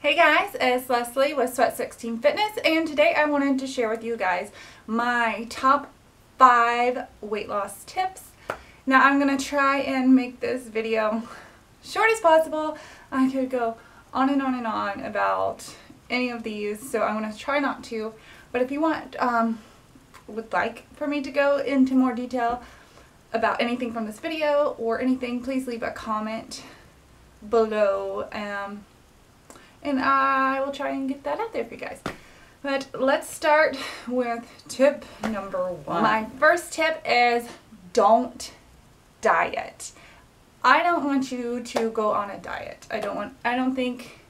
Hey guys, it's Leslie with Sweat 16 Fitness, and today I wanted to share with you guys my top 5 weight loss tips. Now I'm going to try and make this video short as possible. I could go on and on and on about any of these, so I'm going to try not to. But if you would like for me to go into more detail about anything from this video or anything, please leave a comment below. And I will try and get that out there for you guys. But let's start with tip number 1. My first tip is don't diet. I don't want you to go on a diet. I don't think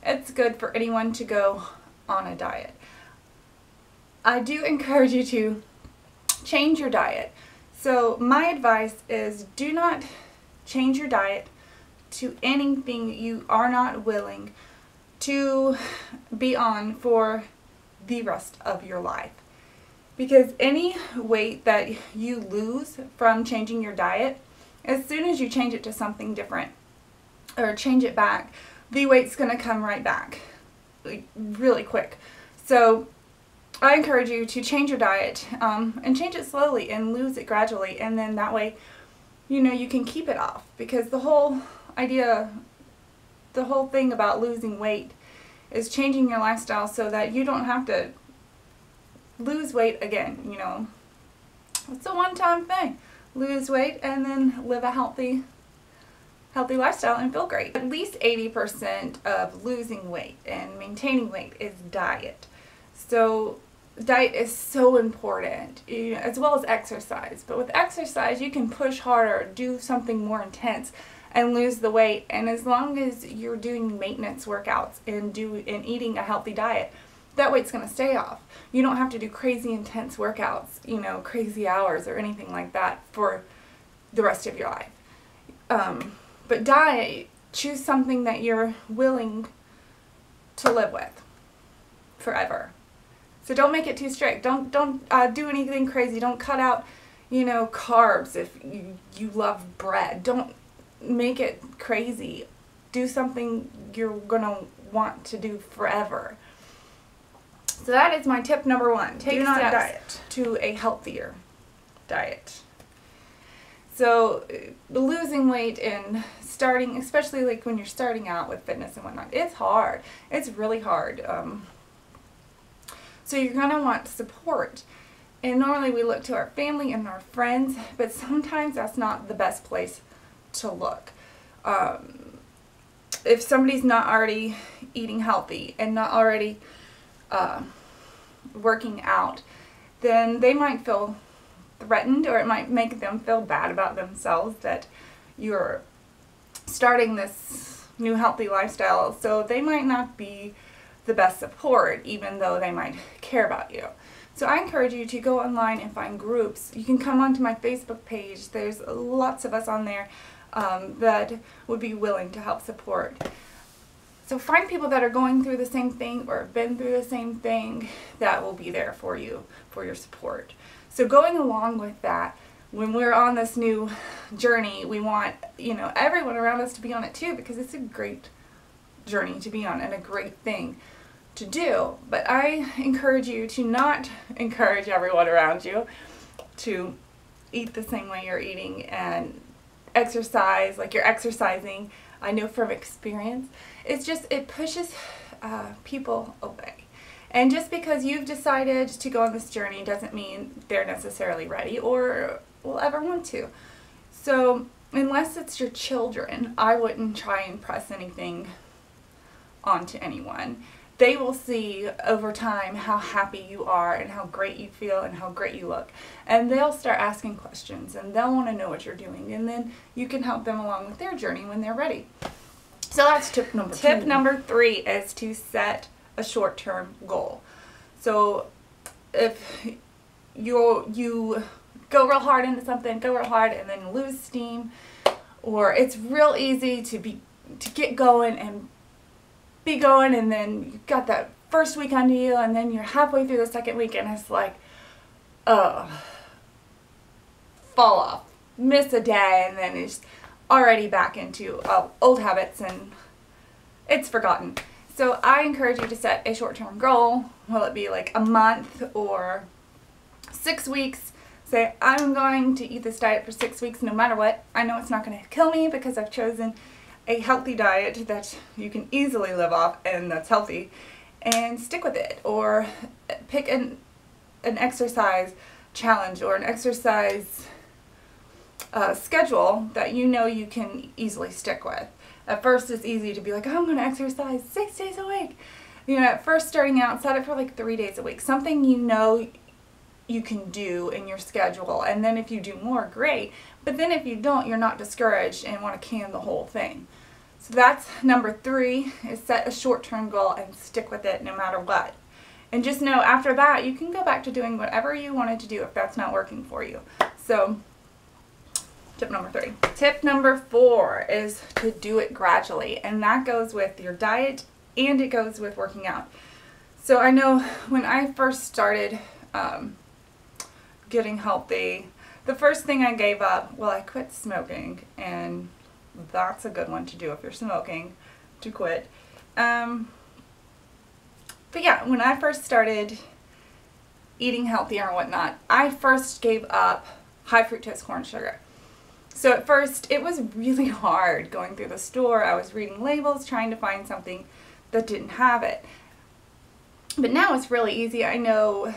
it's good for anyone to go on a diet. I do encourage you to change your diet. So my advice is do not change your diet to anything you are not willing to be on for the rest of your life. Because any weight that you lose from changing your diet, as soon as you change it to something different or change it back, the weight's going to come right back really quick. So I encourage you to change your diet and change it slowly and lose it gradually, and then that way you can keep it off. Because the whole thing about losing weight is changing your lifestyle so that you don't have to lose weight again. It's a one-time thing. Lose weight and then live a healthy lifestyle and feel great. At least 80% of losing weight and maintaining weight is diet. So diet is so important, as well as exercise. But with exercise, you can push harder, do something more intense, and lose the weight. And as long as you're doing maintenance workouts and eating a healthy diet, that weight's going to stay off. You don't have to do crazy intense workouts, crazy hours or anything like that for the rest of your life. But diet, choose something that you're willing to live with forever. So don't make it too strict. Don't do anything crazy. Don't cut out, carbs if you love bread. Don't make it crazy. Do something you're gonna want to do forever. So that is my tip number 1. Take steps to a healthier diet. So losing weight and starting, especially like when you're starting out with fitness and whatnot, it's hard. It's really hard. So you're gonna want support. And normally we look to our family and our friends, but sometimes that's not the best place to look. If somebody's not already eating healthy and not already working out, then they might feel threatened, or it might make them feel bad about themselves that you're starting this new healthy lifestyle. So they might not be the best support, even though they might care about you. So I encourage you to go online and find groups. You can come onto my Facebook page. There's lots of us on there that would be willing to help support. So find people that are going through the same thing or have been through the same thing that will be there for you, for your support. So going along with that, when we're on this new journey, we want everyone around us to be on it too, because it's a great journey to be on and a great thing to do. But I encourage you to not encourage everyone around you to eat the same way you're eating and exercise like you're exercising. I know from experience, it pushes people away. And just because you've decided to go on this journey doesn't mean they're necessarily ready or will ever want to. So unless it's your children, I wouldn't try and press anything onto anyone. They will see over time how happy you are and how great you feel and how great you look. And they'll start asking questions and they'll want to know what you're doing. And then you can help them along with their journey when they're ready. So that's tip number 2. Tip number 3 is to set a short-term goal. So if you go real hard into something, go real hard and then lose steam, or it's real easy to get going and be going, and then you got that first week under you, and then you're halfway through the second week and it's like, fall off, miss a day, and then it's already back into old habits and it's forgotten. So I encourage you to set a short-term goal. Will it be like a month or 6 weeks? Say, I'm going to eat this diet for 6 weeks no matter what. I know it's not going to kill me because I've chosen a healthy diet that you can easily live off and that's healthy, and stick with it. Or pick an exercise challenge or an exercise schedule that you know you can easily stick with. At first it's easy to be like, oh, I'm going to exercise 6 days a week. You know, at first starting out, set it for like 3 days a week. Something you know you can do in your schedule. And then if you do more, great. But then if you don't, you're not discouraged and want to can the whole thing. So that's number 3, is set a short-term goal and stick with it no matter what. And just know after that, you can go back to doing whatever you wanted to do if that's not working for you. So tip number 3. Tip number 4 is to do it gradually. And that goes with your diet and it goes with working out. So I know when I first started getting healthy, the first thing I gave up, well, I quit smoking, and that's a good one to do if you're smoking, to quit. But yeah, when I first started eating healthier and whatnot, I first gave up high fructose corn sugar. So at first it was really hard going through the store. I was reading labels trying to find something that didn't have it. But now it's really easy. I know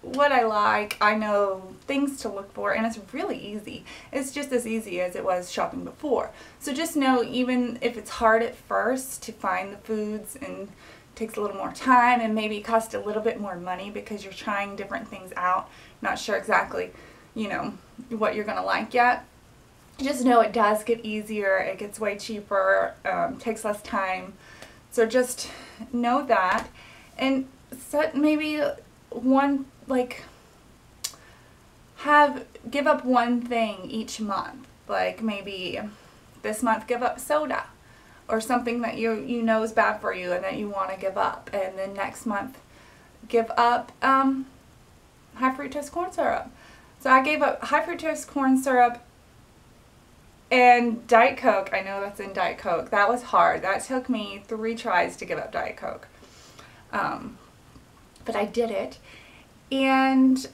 what I like, I know things to look for, and it's really easy. It's just as easy as it was shopping before. So just know, even if it's hard at first to find the foods and takes a little more time and maybe cost a little bit more money because you're trying different things out, not sure exactly, you know, what you're gonna like yet, just know it does get easier, it gets way cheaper, takes less time. So just know that, and set maybe one, like, give up one thing each month. Like maybe this month give up soda or something that you know is bad for you and that you want to give up, and then next month give up high fructose corn syrup. So I gave up high fructose corn syrup and Diet Coke. I know that's in Diet Coke. That was hard. That took me 3 tries to give up Diet Coke. But I did it. And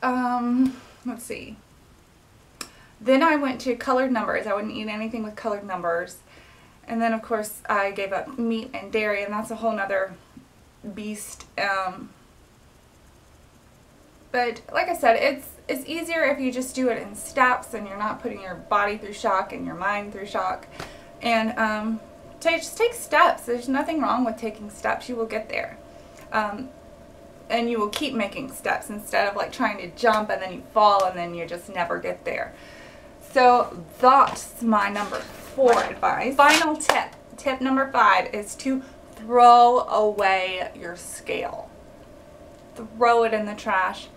let's see. Then I went to colored numbers. I wouldn't eat anything with colored numbers. And then of course I gave up meat and dairy, and that's a whole nother beast. But like I said, it's easier if you just do it in steps and you're not putting your body through shock and your mind through shock. And just take steps. There's nothing wrong with taking steps. You will get there. And you will keep making steps instead of like trying to jump and then you fall and then you just never get there. So that's my number 4 advice. Final tip. Tip number 5 is to throw away your scale. Throw it in the trash.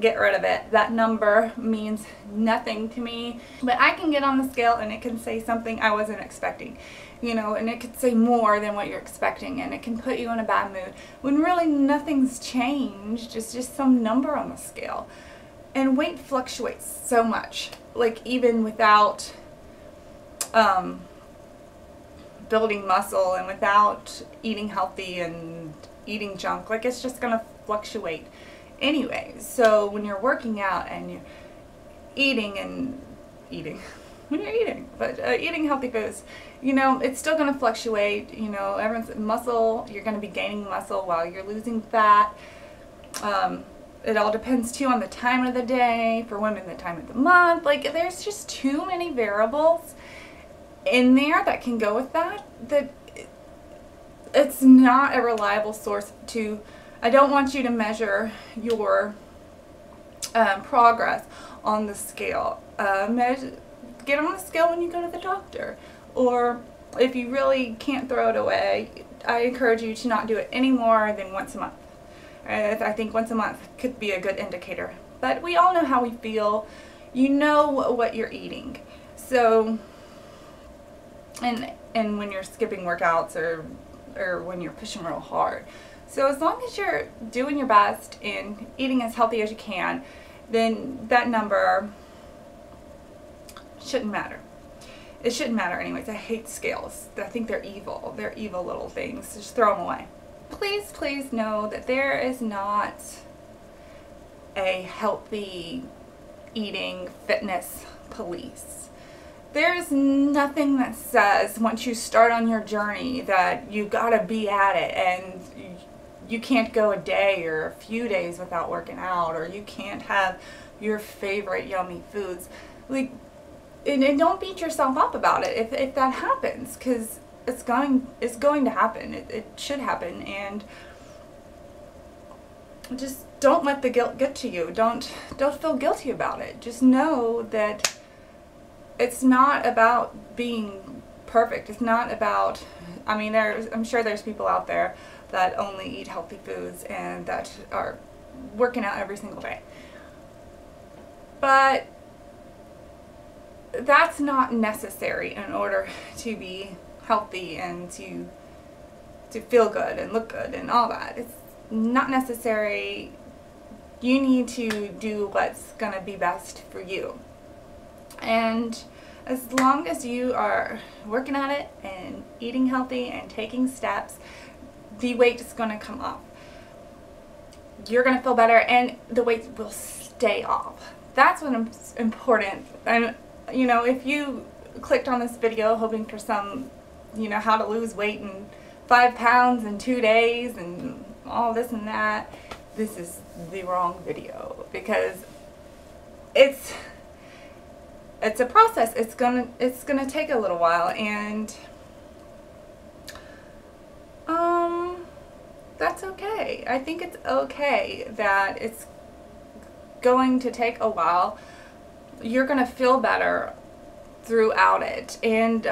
Get rid of it. That number means nothing to me. But I can get on the scale and it can say something I wasn't expecting. You know, and it could say more than what you're expecting, and it can put you in a bad mood when really nothing's changed. It's just some number on the scale. And weight fluctuates so much, like even without building muscle and without eating healthy and eating junk, like it's just gonna fluctuate anyway. So when you're working out and you're eating when you're eating, but eating healthy foods, you know, it's still going to fluctuate. You know, everyone's muscle, you're going to be gaining muscle while you're losing fat. It all depends too on the time of the day, for women the time of the month. Like there's just too many variables in there that can go with that it's not a reliable source to. I don't want you to measure your progress on the scale. Get on the scale when you go to the doctor, or if you really can't throw it away, I encourage you to not do it any more than once a month. I think once a month could be a good indicator, but we all know how we feel. You know what you're eating. So, and when you're skipping workouts or when you're pushing real hard. So as long as you're doing your best and eating as healthy as you can, then that number shouldn't matter. it shouldn't matter anyways. I hate scales. I think they're evil. They're evil little things. Just throw them away. Please, please know that there is not a healthy eating fitness police. There's nothing that says once you start on your journey that you gotta be at it and you can't go a day or a few days without working out, or you can't have your favorite yummy foods. Like, and don't beat yourself up about it if that happens, because it's going to happen. It should happen, and just don't let the guilt get to you. Don't feel guilty about it. Just know that it's not about being perfect. It's not about, I mean, I'm sure there's people out there that only eat healthy foods and that are working out every single day. But that's not necessary in order to be healthy and to feel good and look good and all that. It's not necessary. You need to do what's gonna be best for you. And as long as you are working at it and eating healthy and taking steps, the weight is gonna come off. You're gonna feel better and the weight will stay off. That's what's important. And you know, if you clicked on this video hoping for some, you know, how to lose weight in 5 pounds in 2 days and all this and that, this is the wrong video, because it's a process. It's gonna take a little while, and that's okay. I think it's okay that it's going to take a while. You're gonna feel better throughout it, and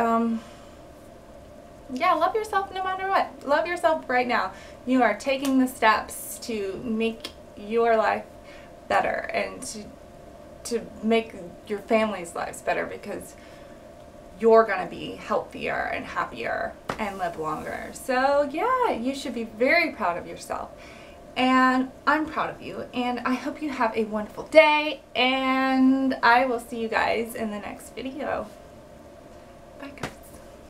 yeah, love yourself no matter what. Love yourself right now. You are taking the steps to make your life better and to make your family's lives better, because you're gonna be healthier and happier and live longer. So yeah, you should be very proud of yourself. And I'm proud of you, and I hope you have a wonderful day, and I will see you guys in the next video.